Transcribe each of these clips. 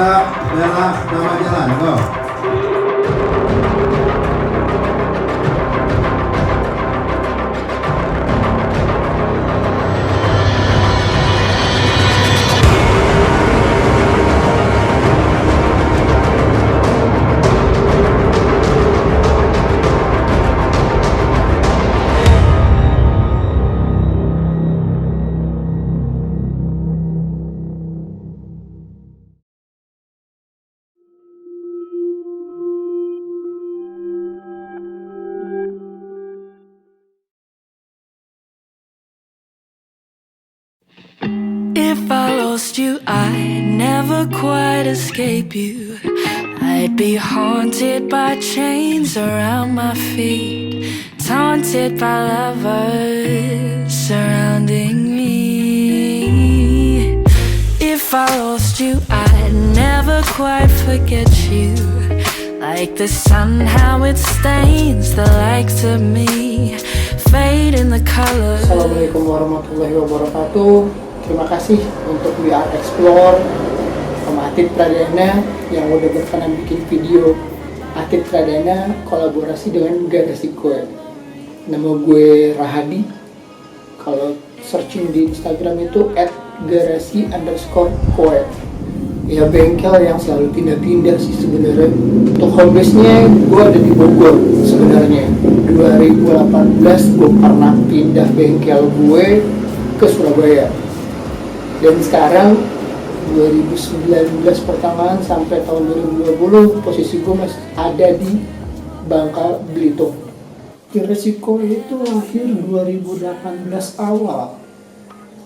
Siap, bela, nama jalan, go. If I lost you, I'd never quite escape you. I'd be haunted by chains around my feet, taunted by lovers surrounding me. If I lost you, I'd never quite forget you. Like the sun, how it stains the likes of me, fade in the color. Assalamualaikum warahmatullahi wabarakatuh. Terima kasih untuk We Are Explore sama Atit Pradana yang udah berkenan bikin video. Atit Pradana kolaborasi dengan Garasi Koe. Nama gue Rahadi. Kalau searching di Instagram itu @garasi_koe. Ya bengkel yang selalu pindah-pindah sih sebenarnya. Untuk home base-nya gue ada di Bogor sebenarnya. 2018 gue pernah pindah bengkel gue ke Surabaya. Dan sekarang 2019 pertengahan sampai tahun 2020 posisi gue masih ada di Bangka Belitung. Resiko itu lahir 2018 awal.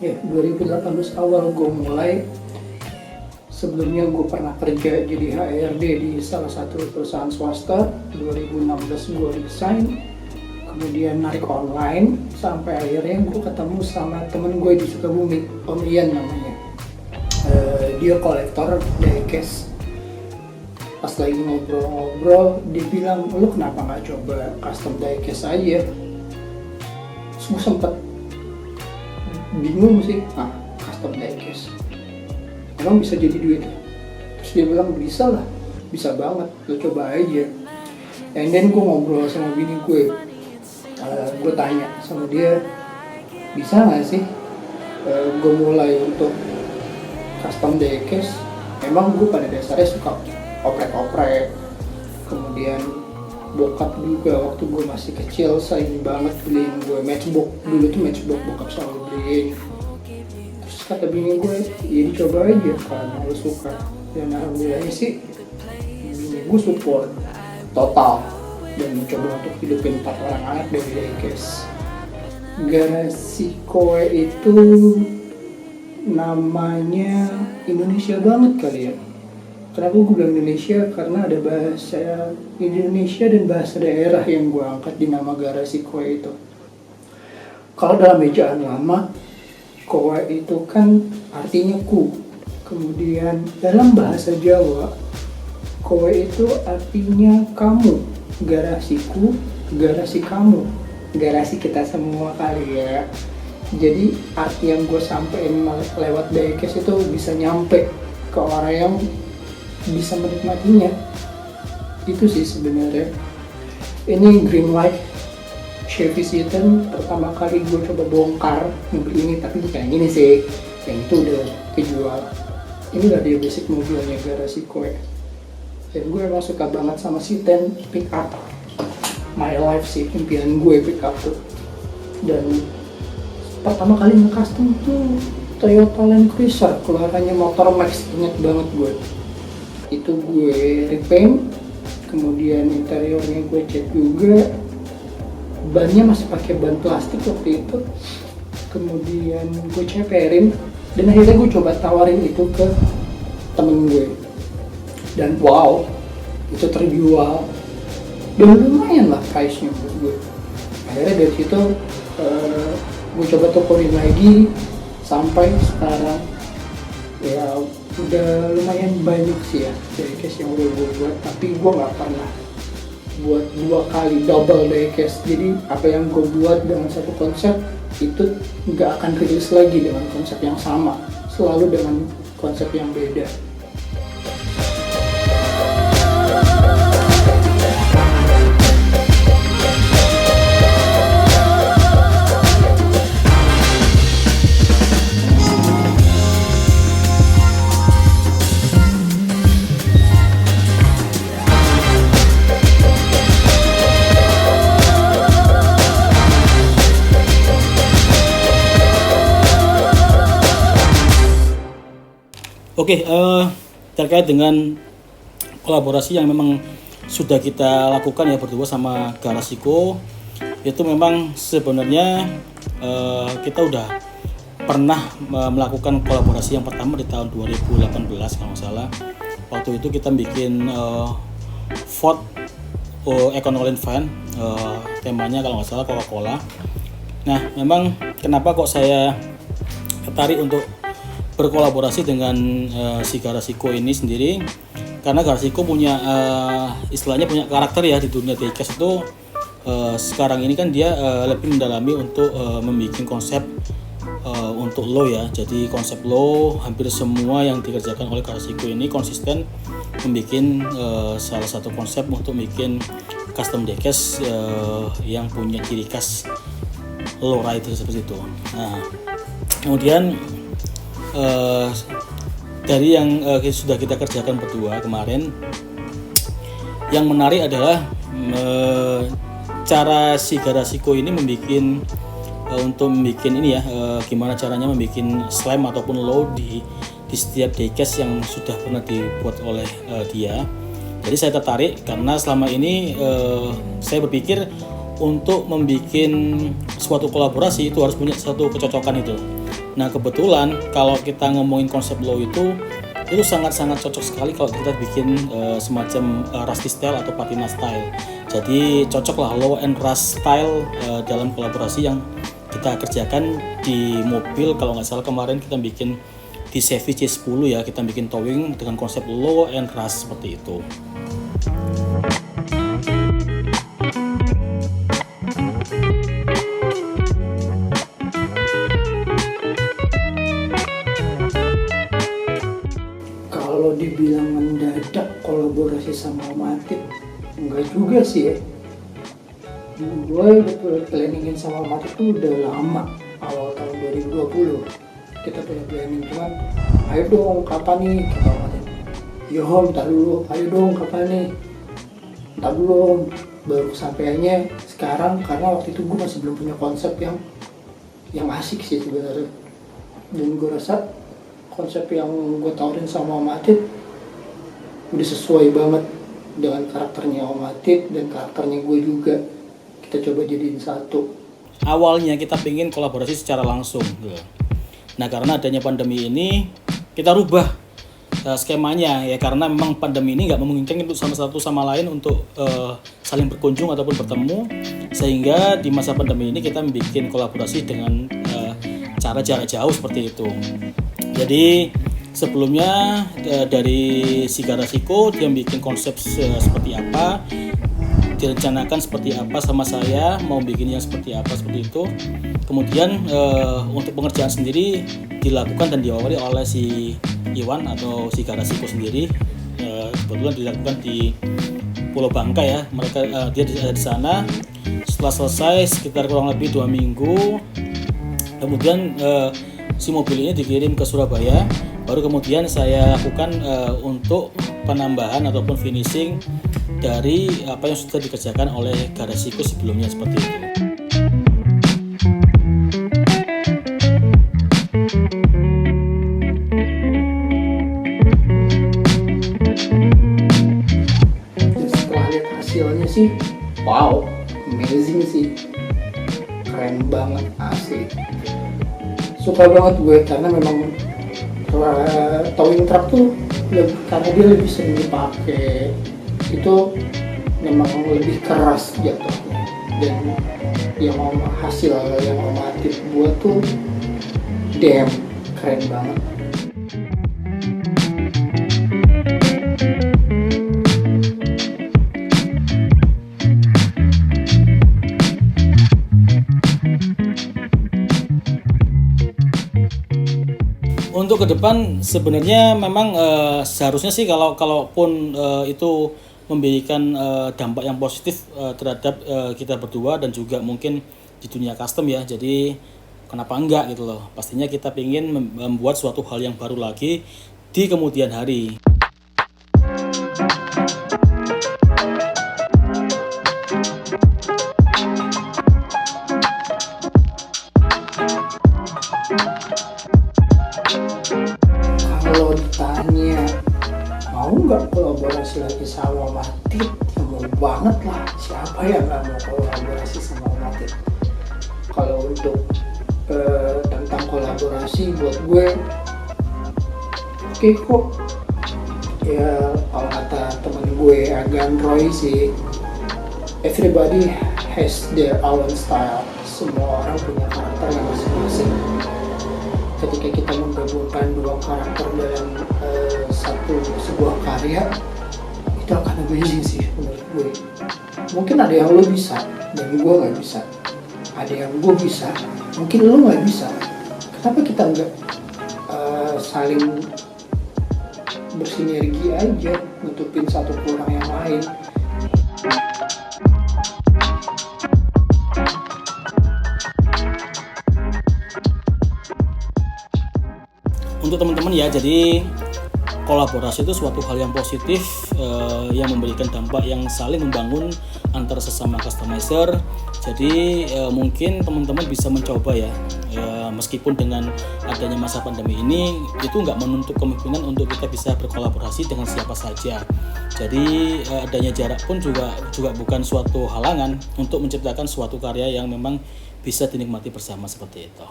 Ya, 2018 awal gue mulai. Sebelumnya gue pernah kerja jadi HRD di salah satu perusahaan swasta. 2016 gue resign, kemudian narik online sampai akhirnya gue ketemu sama temen gue di Sukabumi, Om Ian namanya. Dia kolektor diecast. Pas lagi ngobrol-ngobrol, dia bilang, lu kenapa nggak coba custom diecast aja? Terus gue sempet bingung sih, custom diecast emang bisa jadi duit? Terus dia bilang, bisa lah, bisa banget, lu coba aja. And then gue ngobrol sama bini gue, gue tanya sama dia, bisa nggak sih gue mulai untuk custom diecast? Emang gue pada dasarnya suka oprek-oprek, kemudian bokap juga waktu gue masih kecil sering banget beliin gue matchbox. Dulu tuh matchbox bokap selalu beliin. Terus kata bini gue, ya dicoba aja karena lo suka. Dan alhamdulillah sih bini gue support total dan mencoba untuk hidupin 4 orang anak dari diecast. Garasi Koe itu namanya Indonesia banget kali ya. Kenapa gue bilang Indonesia? Karena ada bahasa Indonesia dan bahasa daerah yang gue angkat di nama Garasi Koe itu. Kalau dalam ejaan lama, Koe itu kan artinya ku. Kemudian dalam bahasa Jawa, Koe itu artinya kamu. Garasiku, garasi kamu, garasi kita semua kali ya. Jadi arti yang gue sampein lewat diecast itu bisa nyampe ke orang yang bisa menikmatinya. Itu sih sebenarnya. Ini green white Chevy Citan, pertama kali gue coba bongkar mobil ini, tapi bukan yang ini sih, yang itu udah kejual. Inilah dia basic mobilnya Garasi Koe. Dan gue emang suka banget sama Citan pick up. My life sih, impian gue pick up tuh. Dan pertama kali nge-custom tuh Toyota Land Cruiser, keluarannya Motor Max, inget banget gue. Itu gue repaint, kemudian interiornya gue cat juga. Bannya masih pakai ban plastik waktu itu. Kemudian gue ceperin, dan akhirnya gue coba tawarin itu ke temen gue. Dan wow, itu terjual. Dan lumayan lah price-nya buat gue. Akhirnya dari situ gue coba tukerin lagi sampai sekarang ya udah lumayan banyak sih ya diecast yang udah gue buat, tapi gue nggak pernah buat 2 kali double diecast. Jadi apa yang gue buat dengan satu konsep itu nggak akan rilis lagi dengan konsep yang sama, selalu dengan konsep yang beda. Oke, terkait dengan kolaborasi yang memang sudah kita lakukan ya berdua sama Garasiko, itu memang sebenarnya kita udah pernah melakukan kolaborasi yang pertama di tahun 2018 kalau nggak salah. Waktu itu kita bikin Ford Econolin Van, temanya kalau nggak salah Coca-Cola. Nah, memang kenapa kok saya tertarik untuk berkolaborasi dengan si Garasiko ini sendiri, karena Garasiko punya istilahnya punya karakter ya di dunia diecast itu. Sekarang ini kan dia lebih mendalami untuk membuat konsep untuk low ya. Jadi konsep low hampir semua yang dikerjakan oleh Garasiko ini konsisten membuat salah satu konsep untuk bikin custom diecast yang punya ciri khas low rider seperti itu. Nah, kemudian dari yang sudah kita kerjakan berdua kemarin, yang menarik adalah cara si Garasiko ini untuk membuat ini ya, gimana caranya membuat slam ataupun low di setiap diecast yang sudah pernah dibuat oleh dia. Jadi saya tertarik karena selama ini saya berpikir untuk membuat suatu kolaborasi itu harus punya satu kecocokan itu. Nah, kebetulan kalau kita ngomongin konsep low itu sangat-sangat cocok sekali kalau kita bikin semacam rusty style atau patina style. Jadi cocok lah low and rust style dalam kolaborasi yang kita kerjakan di mobil. Kalau nggak salah kemarin kita bikin di Chevy C10 ya, kita bikin towing dengan konsep low and rust seperti itu. Kalau dibilang mendadak kolaborasi sama Om Atit, enggak juga sih ya. Gue udah planningin sama Om Atit tuh udah lama, awal tahun 2020. Kita punya planning, cuman ayo dong kapan nih, kata Om Atit. Yo Om, ntar dulu, ayo dong kapan nih, ntar dulu Om. Baru kesampaiannya sekarang karena waktu itu gue masih belum punya konsep yang asik sih sebenarnya. Dan gue rasa konsep yang gue tawarin sama Om Atit udah sesuai banget dengan karakternya Om Atit dan karakternya gue juga. Kita coba jadiin satu. Awalnya kita pengen kolaborasi secara langsung gitu. Nah, karena adanya pandemi ini kita rubah skemanya ya, karena memang pandemi ini nggak memungkinkan untuk satu sama lain untuk saling berkunjung ataupun bertemu, sehingga di masa pandemi ini kita membuat kolaborasi dengan cara jarak jauh seperti itu. Jadi sebelumnya dari si Garasiko dia bikin konsep seperti apa, direncanakan seperti apa sama saya, mau bikin yang seperti apa seperti itu. Kemudian untuk pengerjaan sendiri dilakukan dan diawali oleh si Iwan atau si Garasiko sendiri. Kebetulan dilakukan di Pulau Bangka ya. Dia ada di sana. Setelah selesai sekitar kurang lebih 2 minggu, kemudian si mobil ini dikirim ke Surabaya. Baru kemudian saya lakukan untuk penambahan ataupun finishing dari apa yang sudah dikerjakan oleh Garasiko sebelumnya seperti itu. Dan setelah lihat hasilnya sih, wow, amazing sih, keren banget asli. Suka banget gue karena memang towing truck tuh karena dia lebih sering dipakai, itu memang lebih keras jatuhnya. Dan yang hasil yang Om Atit buat tuh damn keren banget. Untuk ke depan sebenarnya memang seharusnya sih kalaupun itu memberikan dampak yang positif terhadap kita berdua dan juga mungkin di dunia custom ya. Jadi kenapa enggak gitu loh. Pastinya kita ingin membuat suatu hal yang baru lagi di kemudian hari. Kalau ditanya mau nggak kolaborasi lagi sama Matit, ya mau banget lah, siapa yang nggak mau kolaborasi sama Matit. Kalau untuk tentang kolaborasi buat gue oke kok ya. Kalau kata temen gue Agan Roy sih, everybody has their own style, semua orang punya karakter yang masing-masing. Ketika kita menggabungkan dua karakter dalam sebuah karya, itu akan amazing sih menurut gue. Mungkin ada yang lo bisa dan gue nggak bisa, ada yang gue bisa mungkin lo nggak bisa. Kenapa kita nggak saling bersinergi aja, nutupin satu kurang yang lain. Untuk teman-teman ya, jadi kolaborasi itu suatu hal yang positif yang memberikan dampak yang saling membangun antara sesama customizer. Jadi mungkin teman-teman bisa mencoba ya, meskipun dengan adanya masa pandemi ini itu nggak menutup kemungkinan untuk kita bisa berkolaborasi dengan siapa saja. Jadi adanya jarak pun juga bukan suatu halangan untuk menciptakan suatu karya yang memang bisa dinikmati bersama seperti itu.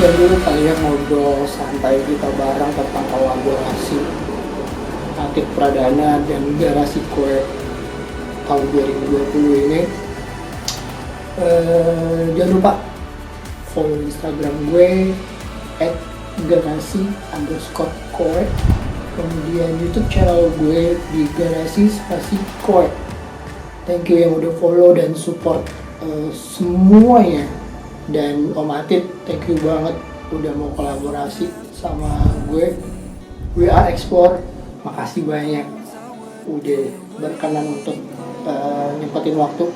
Dan dulu kalian ngobrol santai kita bareng tentang kolaborasi Matit Pradana dan Garasi Kue tahun 2020 ini. Jangan lupa follow Instagram gue @garasi_kue, kemudian YouTube channel gue di Garasi Spasi Kue. Thank you yang udah follow dan support semuanya. Dan Om Matit, thank you banget udah mau kolaborasi sama gue. We Are Explore, makasih banyak udah berkenan untuk nyempetin waktu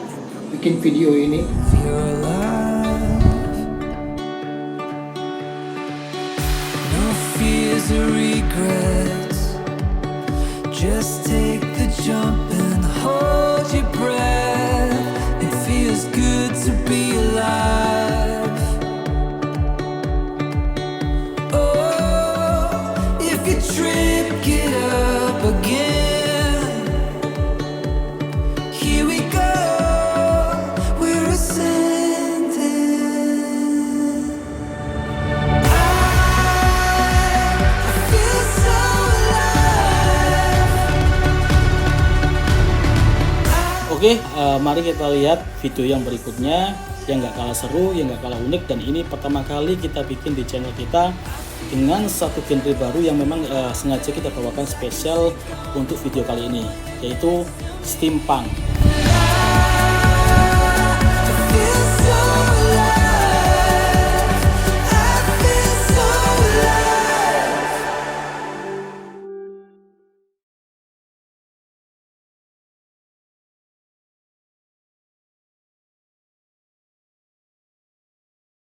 bikin video ini. No fears or regrets. Just take the jump and hold your breath. It feels good to be alive. Trip, get up again. Here we go, we're ascending. I feel so alive. Oke, mari kita lihat video yang berikutnya yang gak kalah seru, yang gak kalah unik, dan ini pertama kali kita bikin di channel kita dengan satu genre baru yang memang sengaja kita bawakan spesial untuk video kali ini, yaitu steampunk.